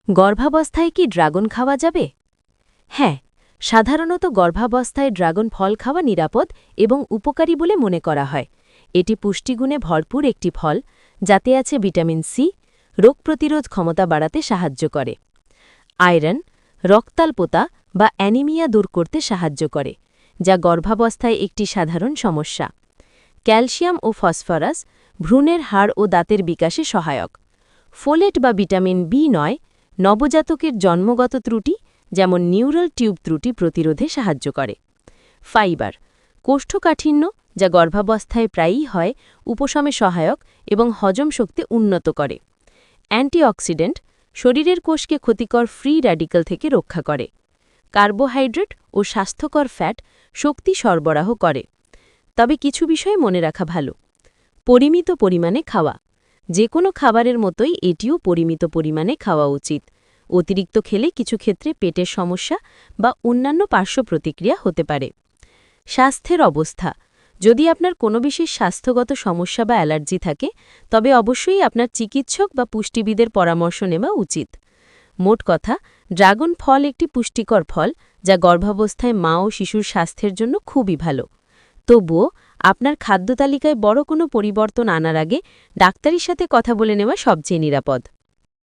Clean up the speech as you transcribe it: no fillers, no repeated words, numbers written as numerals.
গর্ভাবস্থায় কি ড্রাগন খাওয়া যাবে? হ্যাঁ, সাধারণত গর্ভাবস্থায় ড্রাগন ফল খাওয়া নিরাপদ এবং উপকারী বলে মনে করা হয়। এটি পুষ্টিগুণে ভরপুর একটি ফল, যাতে আছে ভিটামিন সি, রোগ প্রতিরোধ ক্ষমতা বাড়াতে সাহায্য করে। আয়রন, রক্তাল্পতা বা অ্যানিমিয়া দূর করতে সাহায্য করে, যা গর্ভাবস্থায় একটি সাধারণ সমস্যা। ক্যালসিয়াম ও ফসফরাস ভ্রূণের হাড় ও দাঁতের বিকাশে সহায়ক। ফোলেট বা ভিটামিন বি9 নবজাতকের জন্মগত ত্রুটি যেমন নিউরাল টিউব ত্রুটি প্রতিরোধে সাহায্য করে। ফাইবার, কোষ্ঠকাঠিন্য যা গর্ভাবস্থায় প্রায়ই হয়, উপশমে সহায়ক এবং হজম শক্তি উন্নত করে। অ্যান্টিঅক্সিডেন্ট শরীরের কোষকে ক্ষতিকর ফ্রি র্যাডিক্যাল থেকে রক্ষা করে। কার্বোহাইড্রেট ও স্বাস্থ্যকর ফ্যাট শক্তি সরবরাহ করে। তবে কিছু বিষয় মনে রাখা ভালো। পরিমিত পরিমাণে খাওয়া, যে কোনো খাবারের মতোই এটিও পরিমিত পরিমাণে খাওয়া উচিত। অতিরিক্ত খেলে কিছু ক্ষেত্রে পেটের সমস্যা বা অন্যান্য পার্শ্ব প্রতিক্রিয়া হতে পারে। স্বাস্থ্যের অবস্থা, যদি আপনার কোনো বিশেষ স্বাস্থ্যগত সমস্যা বা অ্যালার্জি থাকে, তবে অবশ্যই আপনার চিকিৎসক বা পুষ্টিবিদের পরামর্শ নেওয়া উচিত। মোট কথা, ড্রাগন ফল একটি পুষ্টিকর ফল, যা গর্ভাবস্থায় মা ও শিশুর স্বাস্থ্যের জন্য খুবই ভালো। তবুও আপনার খাদ্য তালিকায় বড় কোনো পরিবর্তন আনার আগে ডাক্তারের সাথে কথা বলে নেওয়া সবচেয়ে নিরাপদ।